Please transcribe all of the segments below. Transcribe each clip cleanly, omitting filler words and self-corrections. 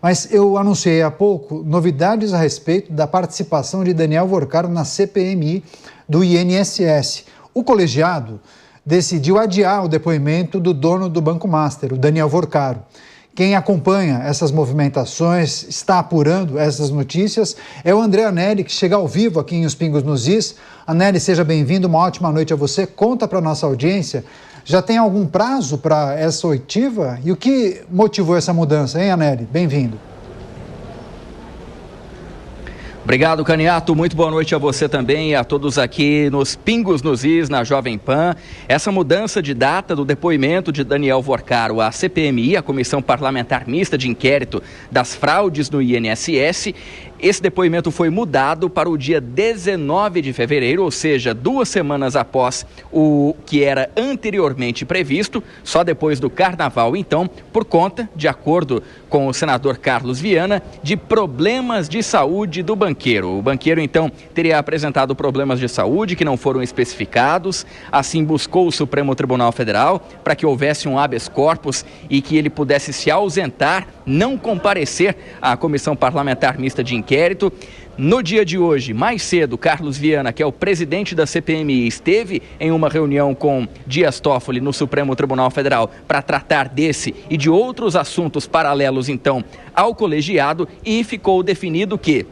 Mas eu anunciei há pouco novidades a respeito da participação de Daniel Vorcaro na CPMI do INSS. O colegiado decidiu adiar o depoimento do dono do Banco Master, o Daniel Vorcaro. Quem acompanha essas movimentações, está apurando essas notícias, é o André Anelli, que chega ao vivo aqui em Os Pingos nos Is. Anelli, seja bem-vindo, uma ótima noite a você. Conta para a nossa audiência, já tem algum prazo para essa oitiva? E o que motivou essa mudança, hein, Anelli? Bem-vindo. Obrigado, Caniato. Muito boa noite a você também e a todos aqui nos Pingos nos Is, na Jovem Pan. Essa mudança de data do depoimento de Daniel Vorcaro à CPMI, a Comissão Parlamentar Mista de Inquérito das Fraudes no INSS, esse depoimento foi mudado para o dia 19 de fevereiro, ou seja, 2 semanas após o que era anteriormente previsto, só depois do Carnaval, então, por conta, de acordo com o senador Carlos Viana, de problemas de saúde do banqueiro. O banqueiro, então, teria apresentado problemas de saúde que não foram especificados, assim buscou o Supremo Tribunal Federal para que houvesse um habeas corpus e que ele pudesse se ausentar, não comparecer à Comissão Parlamentar Mista de Inquérito. No dia de hoje, mais cedo, Carlos Viana, que é o presidente da CPMI, esteve em uma reunião com Dias Toffoli no Supremo Tribunal Federal para tratar desse e de outros assuntos paralelos, então, ao colegiado, e ficou definido que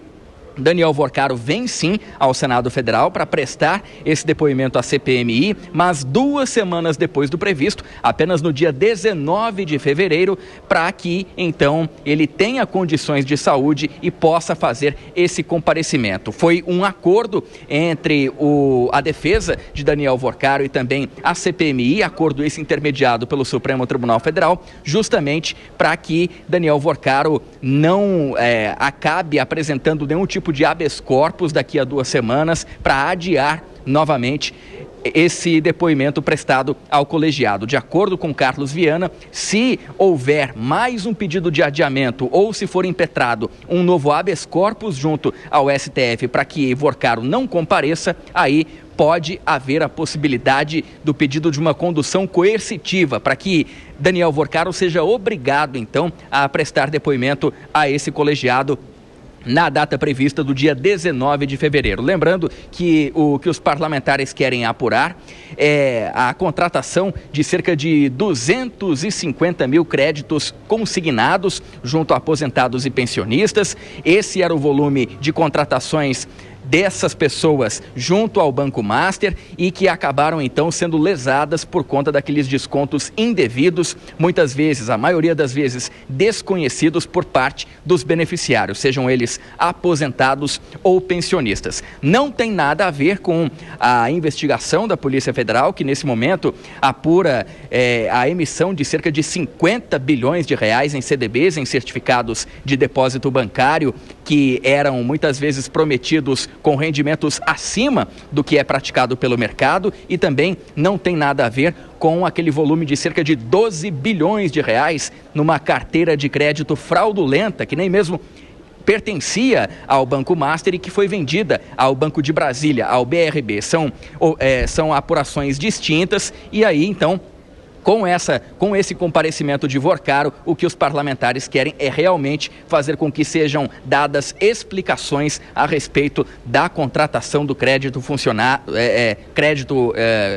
Daniel Vorcaro vem sim ao Senado Federal para prestar esse depoimento à CPMI, mas 2 semanas depois do previsto, apenas no dia 19 de fevereiro, para que então ele tenha condições de saúde e possa fazer esse comparecimento. Foi um acordo entre a defesa de Daniel Vorcaro e também a CPMI, acordo esse intermediado pelo Supremo Tribunal Federal, justamente para que Daniel Vorcaro não acabe apresentando nenhum tipo de habeas corpus daqui a 2 semanas para adiar novamente esse depoimento prestado ao colegiado. De acordo com Carlos Viana, se houver mais um pedido de adiamento ou se for impetrado um novo habeas corpus junto ao STF para que Vorcaro não compareça, aí pode haver a possibilidade do pedido de uma condução coercitiva para que Daniel Vorcaro seja obrigado, então, a prestar depoimento a esse colegiado na data prevista do dia 19 de fevereiro. Lembrando que o que os parlamentares querem apurar é a contratação de cerca de 250 mil créditos consignados junto a aposentados e pensionistas. Esse era o volume de contratações dessas pessoas junto ao Banco Master e que acabaram então sendo lesadas por conta daqueles descontos indevidos, muitas vezes, a maioria das vezes, desconhecidos por parte dos beneficiários, sejam eles aposentados ou pensionistas. Não tem nada a ver com a investigação da Polícia Federal, que nesse momento apura a emissão de cerca de 50 bilhões de reais em CDBs, em certificados de depósito bancário, que eram muitas vezes prometidos com rendimentos acima do que é praticado pelo mercado, e também não tem nada a ver com aquele volume de cerca de 12 bilhões de reais numa carteira de crédito fraudulenta, que nem mesmo pertencia ao Banco Master e que foi vendida ao Banco de Brasília, ao BRB. São apurações distintas e aí, então, com esse comparecimento de Vorcaro, o que os parlamentares querem é realmente fazer com que sejam dadas explicações a respeito da contratação do crédito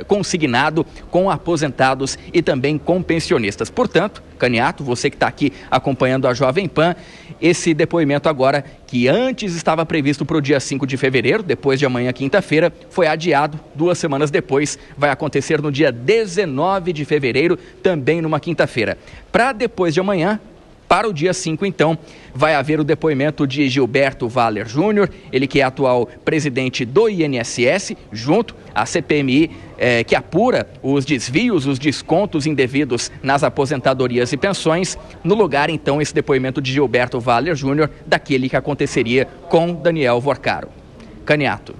consignado com aposentados e também com pensionistas. Portanto, Caniato, você que está aqui acompanhando a Jovem Pan, esse depoimento agora, que antes estava previsto para o dia 5 de fevereiro, depois de amanhã, quinta-feira, foi adiado 2 semanas depois, vai acontecer no dia 19 de fevereiro, também numa quinta-feira. Para depois de amanhã, para o dia 5, então, vai haver o depoimento de Gilberto Valer Júnior, ele que é atual presidente do INSS, junto à CPMI, que apura os desvios, os descontos indevidos nas aposentadorias e pensões. No lugar, então, esse depoimento de Gilberto Valer Júnior, daquele que aconteceria com Daniel Vorcaro. Caniato.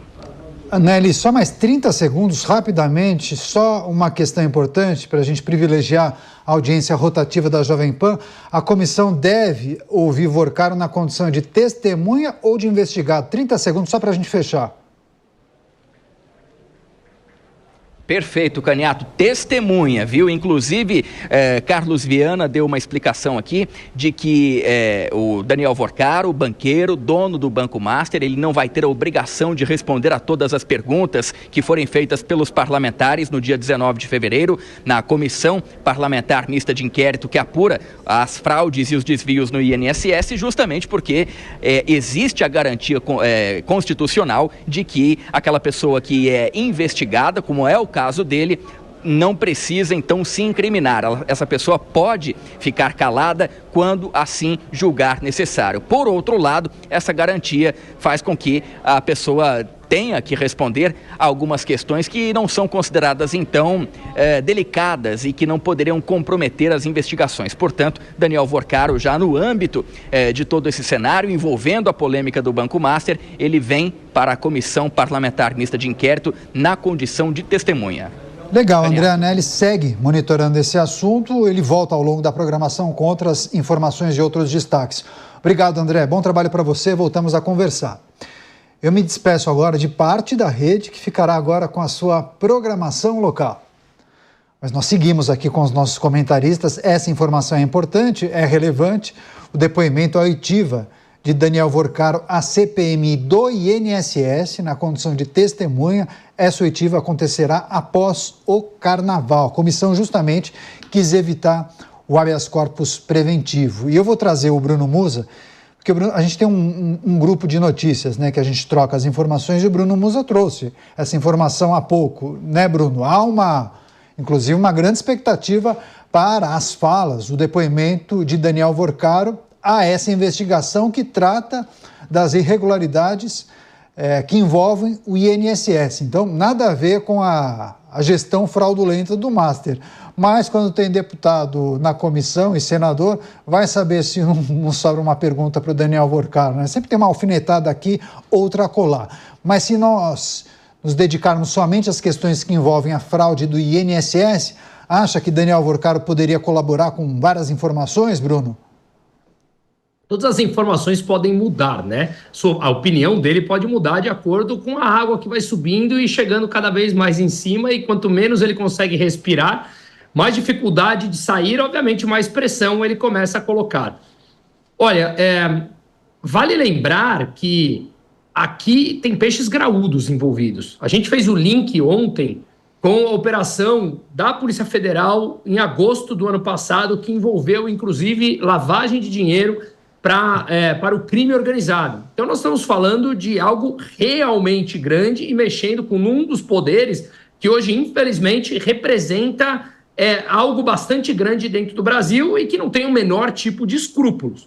Anelli, só mais 30 segundos, rapidamente, só uma questão importante para a gente privilegiar a audiência rotativa da Jovem Pan. A comissão deve ouvir Vorcaro na condição de testemunha ou de investigado? 30 segundos só para a gente fechar. Perfeito, Caniato. Testemunha, viu? Inclusive, Carlos Viana deu uma explicação aqui de que o Daniel Vorcaro, banqueiro, dono do Banco Master, ele não vai ter a obrigação de responder a todas as perguntas que forem feitas pelos parlamentares no dia 19 de fevereiro, na Comissão Parlamentar Mista de Inquérito que apura as fraudes e os desvios no INSS, justamente porque existe a garantia constitucional de que aquela pessoa que é investigada, como é o caso dele, não precisa então se incriminar. Essa pessoa pode ficar calada quando assim julgar necessário. Por outro lado, essa garantia faz com que a pessoa tenha que responder a algumas questões que não são consideradas então delicadas e que não poderiam comprometer as investigações. Portanto, Daniel Vorcaro, já no âmbito de todo esse cenário envolvendo a polêmica do Banco Master, ele vem para a Comissão Parlamentar Mista de Inquérito na condição de testemunha. Legal, André Anelli segue monitorando esse assunto. Ele volta ao longo da programação com outras informações e outros destaques. Obrigado, André. Bom trabalho para você. Voltamos a conversar. Eu me despeço agora de parte da rede que ficará agora com a sua programação local. Mas nós seguimos aqui com os nossos comentaristas. Essa informação é importante, é relevante. O depoimento à oitiva de Daniel Vorcaro à CPMI do INSS, na condição de testemunha. Essa oitiva acontecerá após o Carnaval. A comissão justamente quis evitar o habeas corpus preventivo. E eu vou trazer o Bruno Musa, porque a gente tem um grupo de notícias, né, que a gente troca as informações, e o Bruno Musa trouxe essa informação há pouco, né, Bruno? Há inclusive uma grande expectativa para as falas, o depoimento de Daniel Vorcaro a essa investigação que trata das irregularidades que envolvem o INSS. Então, nada a ver com a gestão fraudulenta do Master. Mas, quando tem deputado na comissão e senador, vai saber se não sobra uma pergunta para o Daniel Vorcaro, né? Sempre tem uma alfinetada aqui, outra acolá. Mas se nós nos dedicarmos somente às questões que envolvem a fraude do INSS, acha que Daniel Vorcaro poderia colaborar com várias informações, Bruno? Todas as informações podem mudar, né? A opinião dele pode mudar de acordo com a água que vai subindo e chegando cada vez mais em cima, e quanto menos ele consegue respirar, mais dificuldade de sair, obviamente mais pressão ele começa a colocar. Olha, vale lembrar que aqui tem peixes graúdos envolvidos. A gente fez o link ontem com a operação da Polícia Federal em agosto do ano passado, que envolveu inclusive lavagem de dinheiro para o crime organizado. Então, nós estamos falando de algo realmente grande e mexendo com um dos poderes que hoje, infelizmente, representa algo bastante grande dentro do Brasil e que não tem o menor tipo de escrúpulos.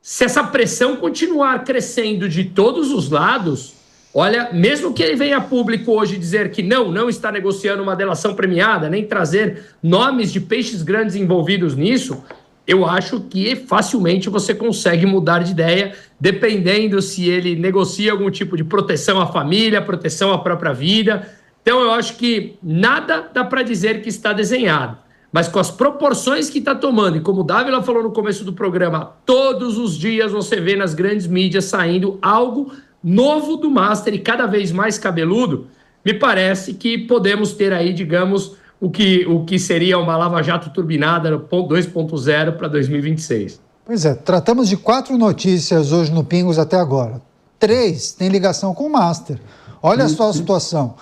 Se essa pressão continuar crescendo de todos os lados, olha, mesmo que ele venha a público hoje dizer que não está negociando uma delação premiada, nem trazer nomes de peixes grandes envolvidos nisso, eu acho que facilmente você consegue mudar de ideia, dependendo se ele negocia algum tipo de proteção à família, proteção à própria vida. Então, eu acho que nada dá para dizer que está desenhado. Mas com as proporções que está tomando, e como o Dávila falou no começo do programa, todos os dias você vê nas grandes mídias saindo algo novo do Master e cada vez mais cabeludo, me parece que podemos ter aí, digamos, o que seria uma lava-jato turbinada 2.0 para 2026. Pois é, tratamos de 4 notícias hoje no Pingos até agora. 3 têm ligação com o Master. Olha só a situação.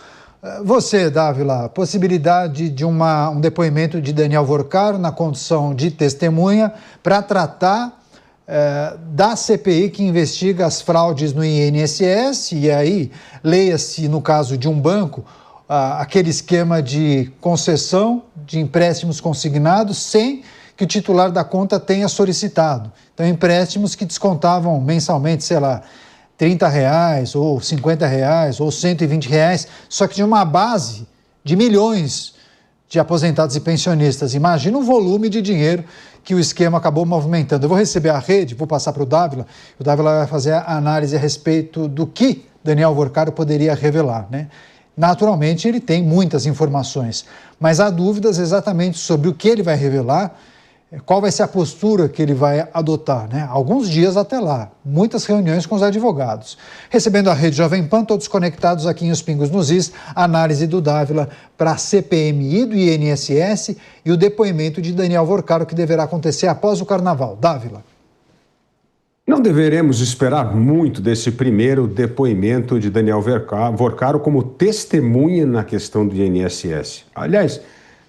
Você, Dávila, possibilidade de um depoimento de Daniel Vorcaro na condição de testemunha para tratar da CPI que investiga as fraudes no INSS, e aí, leia-se no caso de um banco, aquele esquema de concessão de empréstimos consignados sem que o titular da conta tenha solicitado. Então, empréstimos que descontavam mensalmente, sei lá, R$30 ou R$50 ou R$120, só que de uma base de milhões de aposentados e pensionistas. Imagina o volume de dinheiro que o esquema acabou movimentando. Eu vou receber a rede, vou passar para o Dávila vai fazer a análise a respeito do que Daniel Vorcaro poderia revelar, né? Naturalmente, ele tem muitas informações, mas há dúvidas exatamente sobre o que ele vai revelar, qual vai ser a postura que ele vai adotar, né? Alguns dias até lá, muitas reuniões com os advogados. Recebendo a Rede Jovem Pan, todos conectados aqui em Os Pingos nos Is, análise do Dávila para a CPMI do INSS e o depoimento de Daniel Vorcaro, que deverá acontecer após o Carnaval. Dávila. Não deveremos esperar muito desse primeiro depoimento de Daniel Vorcaro como testemunha na questão do INSS. Aliás,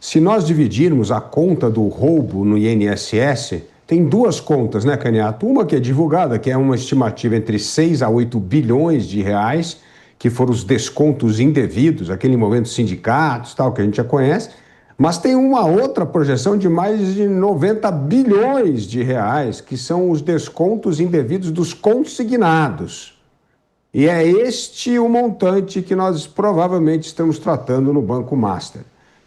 se nós dividirmos a conta do roubo no INSS, tem duas contas, né, Caniato? Uma que é divulgada, que é uma estimativa entre 6 a 8 bilhões de reais, que foram os descontos indevidos, aquele envolvendo sindicatos, tal, que a gente já conhece. Mas tem uma outra projeção de mais de 90 bilhões de reais, que são os descontos indevidos dos consignados. E é este o montante que nós provavelmente estamos tratando no Banco Master.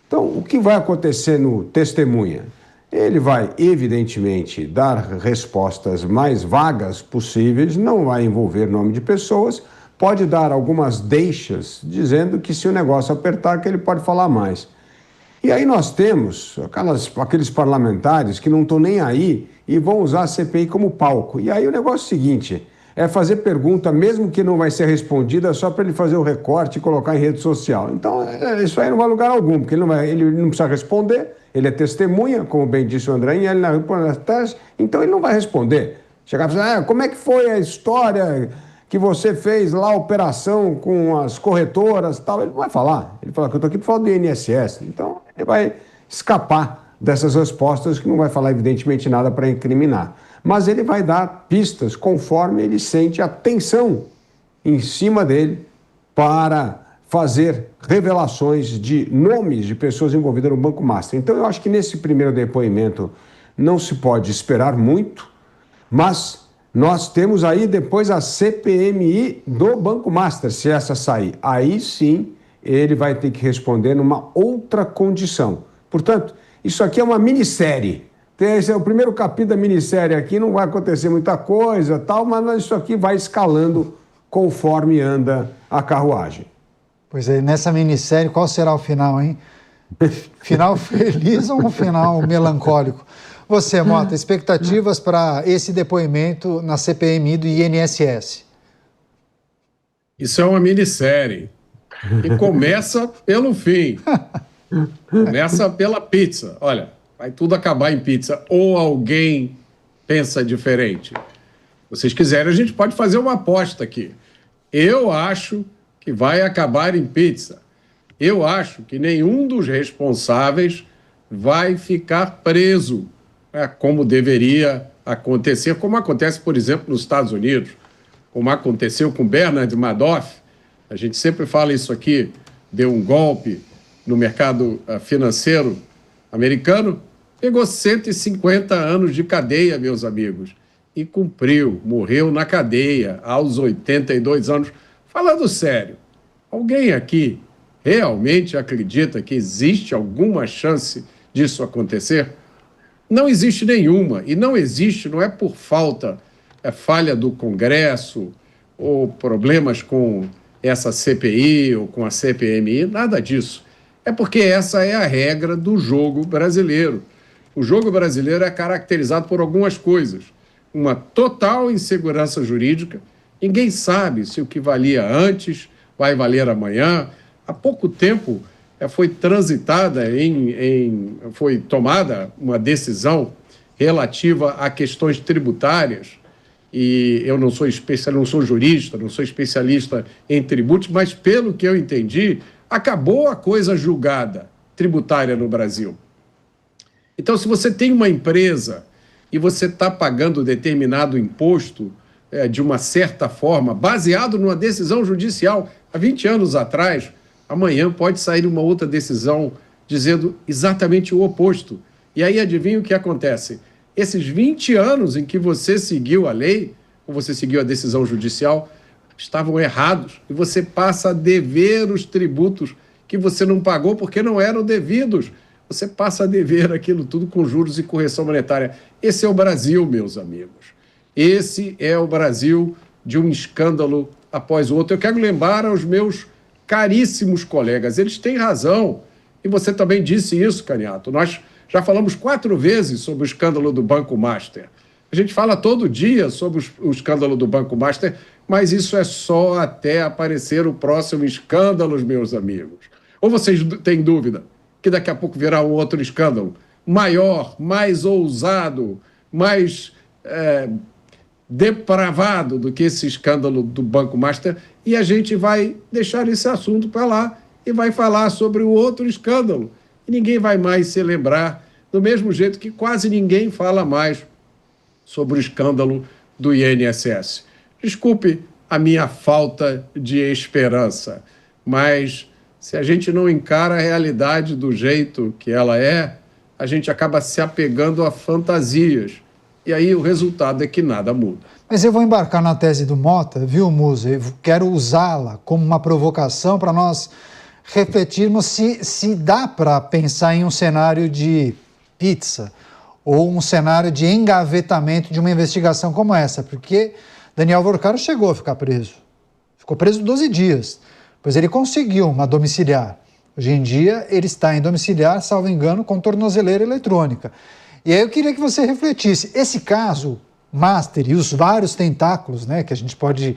Então, o que vai acontecer no testemunha? Ele vai, evidentemente, dar respostas mais vagas possíveis, não vai envolver nome de pessoas, pode dar algumas deixas, dizendo que se o negócio apertar, que ele pode falar mais. E aí nós temos aqueles parlamentares que não estão nem aí e vão usar a CPI como palco. E aí o negócio é o seguinte, é fazer pergunta, mesmo que não vai ser respondida, só para ele fazer o recorte e colocar em rede social. Então, isso aí não vai a lugar algum, porque ele não precisa responder, ele é testemunha, como bem disse o André, ele não responde tese, então ele não vai responder. Chegar e falar, como é que foi a história que você fez lá, a operação com as corretoras e tal, ele não vai falar. Ele fala que eu estou aqui para falar do INSS. Então, ele vai escapar dessas respostas, que não vai falar, evidentemente, nada para incriminar. Mas ele vai dar pistas conforme ele sente a tensão em cima dele para fazer revelações de nomes de pessoas envolvidas no Banco Master. Então, eu acho que nesse primeiro depoimento não se pode esperar muito, mas nós temos aí depois a CPMI do Banco Master, se essa sair. Aí sim ele vai ter que responder numa outra condição. Portanto, isso aqui é uma minissérie. Esse é o primeiro capítulo da minissérie aqui, não vai acontecer muita coisa, tal, mas isso aqui vai escalando conforme anda a carruagem. Pois é, nessa minissérie, qual será o final, hein? Final feliz ou um final melancólico? Você, Mota, expectativas para esse depoimento na CPMI do INSS? Isso é uma minissérie. E começa pelo fim. Começa pela pizza. Olha, vai tudo acabar em pizza. Ou alguém pensa diferente? Se vocês quiserem, a gente pode fazer uma aposta aqui. Eu acho que vai acabar em pizza. Eu acho que nenhum dos responsáveis vai ficar preso, como deveria acontecer, como acontece, por exemplo, nos Estados Unidos, como aconteceu com Bernard Madoff. A gente sempre fala isso aqui, deu um golpe no mercado financeiro americano, pegou 150 anos de cadeia, meus amigos, e cumpriu, morreu na cadeia aos 82 anos. Falando sério, alguém aqui realmente acredita que existe alguma chance disso acontecer? Não existe nenhuma, e não existe, não é por falta, é falha do Congresso, ou problemas com essa CPI ou com a CPMI, nada disso. É porque essa é a regra do jogo brasileiro. O jogo brasileiro é caracterizado por algumas coisas. Uma total insegurança jurídica, ninguém sabe se o que valia antes vai valer amanhã. Há pouco tempo foi foi tomada uma decisão relativa a questões tributárias, e eu não sou especialista, não sou jurista, não sou especialista em tributos, mas pelo que eu entendi, acabou a coisa julgada tributária no Brasil. Então, se você tem uma empresa e você está pagando determinado imposto de uma certa forma, baseado numa decisão judicial há 20 anos atrás, amanhã pode sair uma outra decisão dizendo exatamente o oposto. E aí, adivinha o que acontece? Esses 20 anos em que você seguiu a lei, ou você seguiu a decisão judicial, estavam errados. E você passa a dever os tributos que você não pagou porque não eram devidos. Você passa a dever aquilo tudo com juros e correção monetária. Esse é o Brasil, meus amigos. Esse é o Brasil de um escândalo após o outro. Eu quero lembrar aos meus caríssimos colegas, eles têm razão. E você também disse isso, Caniato. Nós Já falamos 4 vezes sobre o escândalo do Banco Master. A gente fala todo dia sobre o escândalo do Banco Master, mas isso é só até aparecer o próximo escândalo, meus amigos. Ou vocês têm dúvida que daqui a pouco virá um outro escândalo maior, mais ousado, mais depravado do que esse escândalo do Banco Master, e a gente vai deixar esse assunto para lá e vai falar sobre o outro escândalo. E ninguém vai mais se lembrar, do mesmo jeito que quase ninguém fala mais sobre o escândalo do INSS. Desculpe a minha falta de esperança, mas se a gente não encara a realidade do jeito que ela é, a gente acaba se apegando a fantasias. E aí o resultado é que nada muda. Mas eu vou embarcar na tese do Mota, viu, Musa? Eu quero usá-la como uma provocação para nós refletirmos se dá para pensar em um cenário de pizza ou um cenário de engavetamento de uma investigação como essa, porque Daniel Vorcaro chegou a ficar preso. Ficou preso 12 dias, pois ele conseguiu uma domiciliar. Hoje em dia ele está em domiciliar, salvo engano, com tornozeleira eletrônica. E aí eu queria que você refletisse, esse caso Master e os vários tentáculos, né, que a gente pode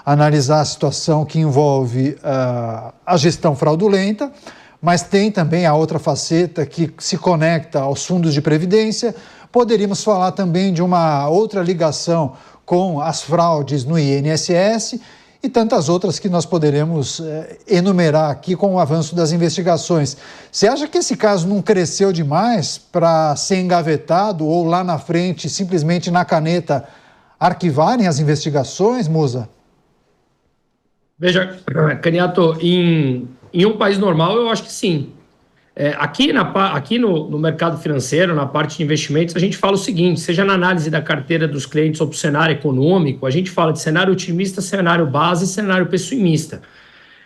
analisar a situação que envolve a gestão fraudulenta, mas tem também a outra faceta que se conecta aos fundos de previdência. Poderíamos falar também de uma outra ligação com as fraudes no INSS e tantas outras que nós poderemos enumerar aqui com o avanço das investigações. Você acha que esse caso não cresceu demais para ser engavetado ou lá na frente, simplesmente na caneta, arquivarem as investigações, Musa? Veja, Caniato, em um país normal, eu acho que sim. Aqui no mercado financeiro, na parte de investimentos, a gente fala o seguinte, seja na análise da carteira dos clientes ou para o cenário econômico, a gente fala de cenário otimista, cenário base e cenário pessimista.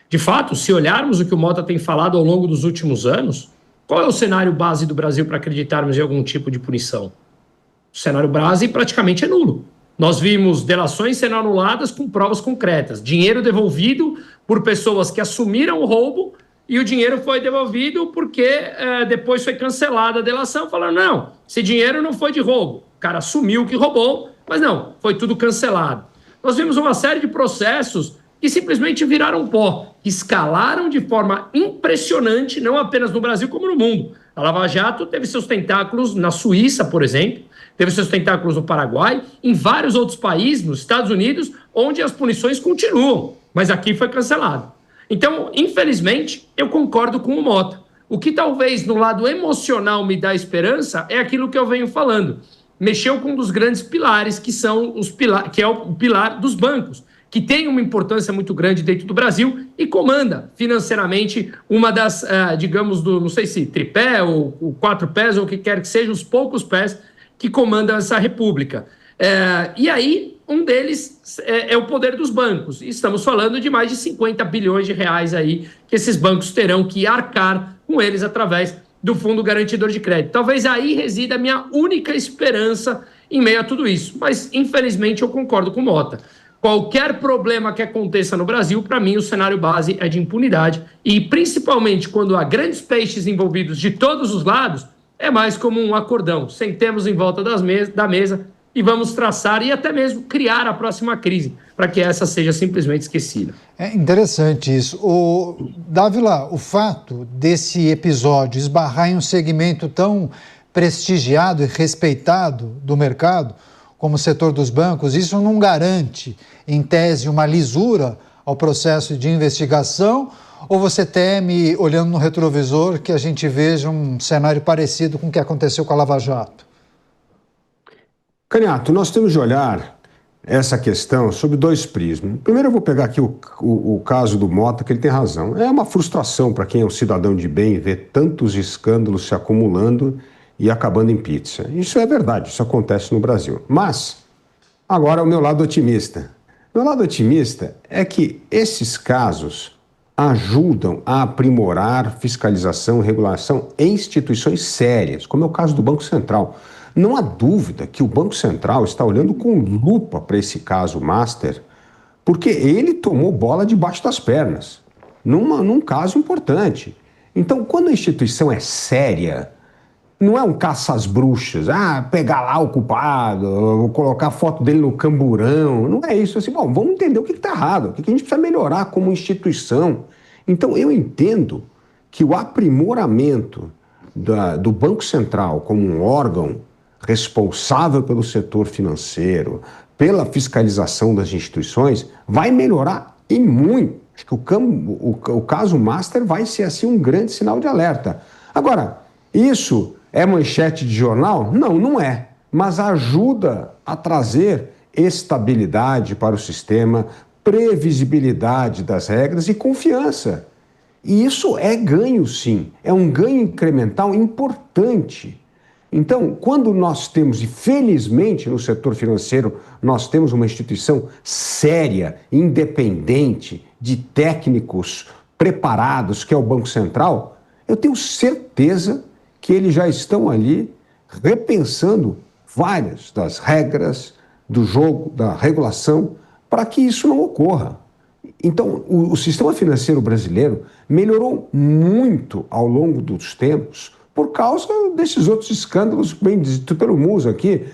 De fato, se olharmos o que o Mota tem falado ao longo dos últimos anos, qual é o cenário base do Brasil para acreditarmos em algum tipo de punição? O cenário base praticamente é nulo. Nós vimos delações sendo anuladas com provas concretas, dinheiro devolvido por pessoas que assumiram o roubo e o dinheiro foi devolvido porque depois foi cancelada a delação, falando, não, esse dinheiro não foi de roubo. O cara assumiu que roubou, mas não, foi tudo cancelado. Nós vimos uma série de processos que simplesmente viraram pó, escalaram de forma impressionante, não apenas no Brasil como no mundo. A Lava Jato teve seus tentáculos na Suíça, por exemplo, teve seus tentáculos no Paraguai, em vários outros países, nos Estados Unidos, onde as punições continuam, mas aqui foi cancelado. Então, infelizmente, eu concordo com o Mota. O que talvez no lado emocional me dá esperança é aquilo que eu venho falando. Mexeu com um dos grandes pilares, que é o pilar dos bancos, que tem uma importância muito grande dentro do Brasil e comanda financeiramente uma das, não sei se tripé ou 4 pés ou o que quer que seja, os poucos pés que comandam essa república. E aí, um deles é o poder dos bancos. Estamos falando de mais de 50 bilhões de reais aí que esses bancos terão que arcar com eles através do Fundo Garantidor de Crédito. Talvez aí resida a minha única esperança em meio a tudo isso. Mas, infelizmente, eu concordo com o Mota. Qualquer problema que aconteça no Brasil, para mim, o cenário base é de impunidade. E, principalmente, quando há grandes peixes envolvidos de todos os lados, é mais como um acordão. Sentemos em volta da mesa e vamos traçar e até mesmo criar a próxima crise, para que essa seja simplesmente esquecida. É interessante isso. Dávila, o fato desse episódio esbarrar em um segmento tão prestigiado e respeitado do mercado, como o setor dos bancos, isso não garante, em tese, uma lisura ao processo de investigação? Ou você teme, olhando no retrovisor, que a gente veja um cenário parecido com o que aconteceu com a Lava Jato? Caniato, nós temos de olhar essa questão sob 2 prismas. Primeiro eu vou pegar aqui o caso do Mota, que ele tem razão. É uma frustração para quem é um cidadão de bem ver tantos escândalos se acumulando e acabando em pizza. Isso é verdade, isso acontece no Brasil. Mas, agora o meu lado otimista. Meu lado otimista é que esses casos ajudam a aprimorar fiscalização e regulação em instituições sérias, como é o caso do Banco Central. Não há dúvida que o Banco Central está olhando com lupa para esse caso Master, porque ele tomou bola debaixo das pernas, num caso importante. Então, quando a instituição é séria, não é um caça às bruxas, pegar lá o culpado, colocar a foto dele no camburão, não é isso. Assim, bom, vamos entender o que está errado, o que a gente precisa melhorar como instituição. Então, eu entendo que o aprimoramento do Banco Central como um órgão responsável pelo setor financeiro, pela fiscalização das instituições, vai melhorar e muito. Acho que o caso Master vai ser assim um grande sinal de alerta. Agora, isso é manchete de jornal? Não, não é. Mas ajuda a trazer estabilidade para o sistema, previsibilidade das regras e confiança. E isso é ganho, sim. É um ganho incremental importante. Então, quando nós temos, e felizmente no setor financeiro, nós temos uma instituição séria, independente, de técnicos preparados, que é o Banco Central, eu tenho certeza que eles já estão ali repensando várias das regras do jogo, da regulação, para que isso não ocorra. Então, o sistema financeiro brasileiro melhorou muito ao longo dos tempos por causa desses outros escândalos bem dito pelo Musa aqui.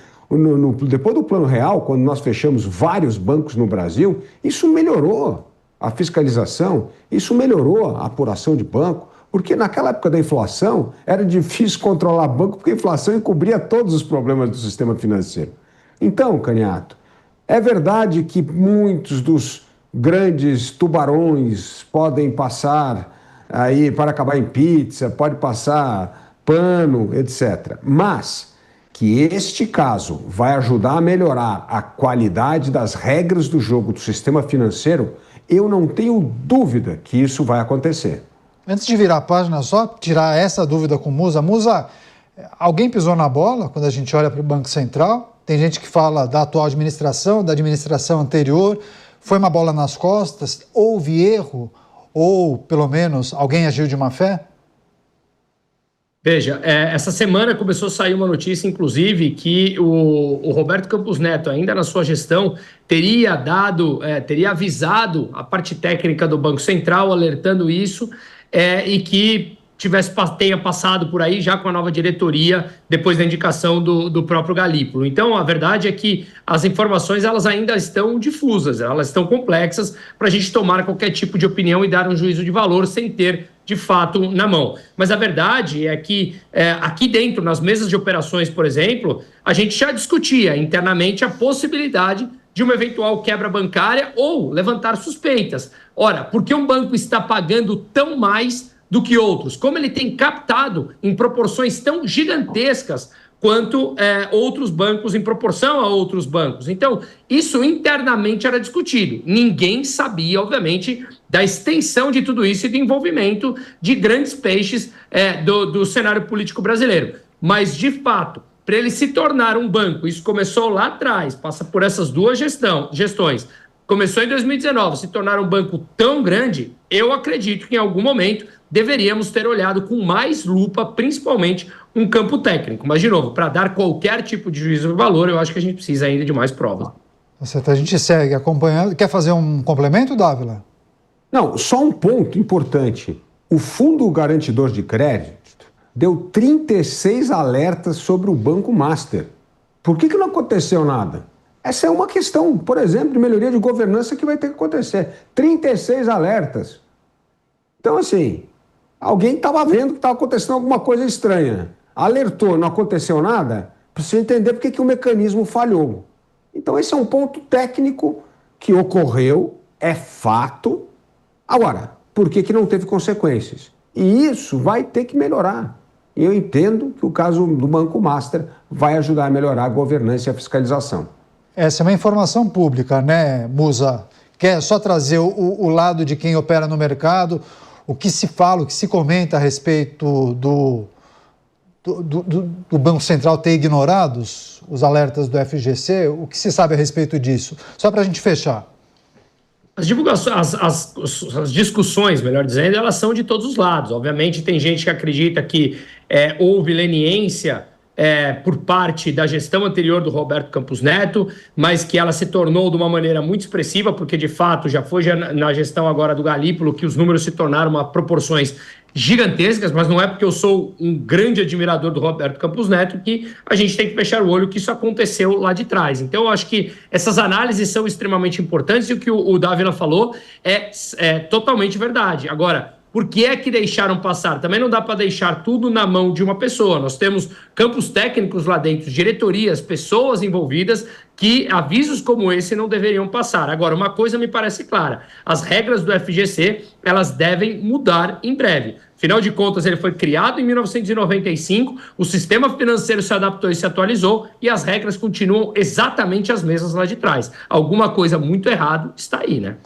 Depois do Plano Real, quando nós fechamos vários bancos no Brasil, isso melhorou a fiscalização, isso melhorou a apuração de banco, porque naquela época da inflação era difícil controlar banco, porque a inflação encobria todos os problemas do sistema financeiro. Então, Caniato, é verdade que muitos dos grandes tubarões podem passar aí para acabar em pizza, pode passar pano, etc. Mas que este caso vai ajudar a melhorar a qualidade das regras do jogo do sistema financeiro, eu não tenho dúvida que isso vai acontecer. Antes de virar a página, só tirar essa dúvida com o Musa. Musa, alguém pisou na bola quando a gente olha para o Banco Central? Tem gente que fala da atual administração, da administração anterior. Foi uma bola nas costas? Houve erro? Ou, pelo menos, alguém agiu de má fé? Veja, essa semana começou a sair uma notícia, inclusive, que o Roberto Campos Neto, ainda na sua gestão, teria avisado a parte técnica do Banco Central, alertando isso, e que tenha passado por aí já com a nova diretoria, depois da indicação do próprio Galípolo. Então, a verdade é que as informações elas ainda estão difusas, elas estão complexas para a gente tomar qualquer tipo de opinião e dar um juízo de valor sem ter, de fato, na mão. Mas a verdade é que aqui dentro, nas mesas de operações, por exemplo, a gente já discutia internamente a possibilidade de uma eventual quebra bancária ou levantar suspeitas. Ora, por que um banco está pagando tão mais do que outros? Como ele tem captado em proporções tão gigantescas quanto outros bancos em proporção a outros bancos? Então, isso internamente era discutido. Ninguém sabia, obviamente, da extensão de tudo isso e do envolvimento de grandes peixes do cenário político brasileiro. Mas, de fato, para ele se tornar um banco, isso começou lá atrás, passa por essas duas gestões, começou em 2019, se tornar um banco tão grande, eu acredito que em algum momento deveríamos ter olhado com mais lupa, principalmente um campo técnico. Mas, de novo, para dar qualquer tipo de juízo de valor, eu acho que a gente precisa ainda de mais provas. A gente segue acompanhando. Quer fazer um complemento, Dávila? Não, só um ponto importante. O Fundo Garantidor de Crédito deu 36 alertas sobre o Banco Master. Por que não aconteceu nada? Essa é uma questão, por exemplo, de melhoria de governança que vai ter que acontecer. 36 alertas. Então, assim, alguém estava vendo que estava acontecendo alguma coisa estranha. Alertou, não aconteceu nada, precisa entender por que o mecanismo falhou. Então, esse é um ponto técnico que ocorreu, é fato. Agora, por que não teve consequências? E isso vai ter que melhorar. E eu entendo que o caso do Banco Master vai ajudar a melhorar a governança e a fiscalização. Essa é uma informação pública, né, Musa? Quer só trazer o lado de quem opera no mercado, o que se fala, o que se comenta a respeito do Banco Central ter ignorado os alertas do FGC, o que se sabe a respeito disso? Só para a gente fechar. As divulgações, as discussões, melhor dizendo, elas são de todos os lados. Obviamente, tem gente que acredita que houve leniência por parte da gestão anterior do Roberto Campos Neto, mas que ela se tornou de uma maneira muito expressiva, porque, de fato, já foi na gestão agora do Galípolo que os números se tornaram proporções gigantescas, mas não é porque eu sou um grande admirador do Roberto Campos Neto que a gente tem que fechar o olho que isso aconteceu lá de trás. Então, eu acho que essas análises são extremamente importantes e o que o Dávila falou é totalmente verdade. Agora, por que é que deixaram passar? Também não dá para deixar tudo na mão de uma pessoa. Nós temos campos técnicos lá dentro, diretorias, pessoas envolvidas, que avisos como esse não deveriam passar. Agora, uma coisa me parece clara, as regras do FGC, elas devem mudar em breve. Afinal de contas, ele foi criado em 1995, o sistema financeiro se adaptou e se atualizou, e as regras continuam exatamente as mesmas lá de trás. Alguma coisa muito errada está aí, né?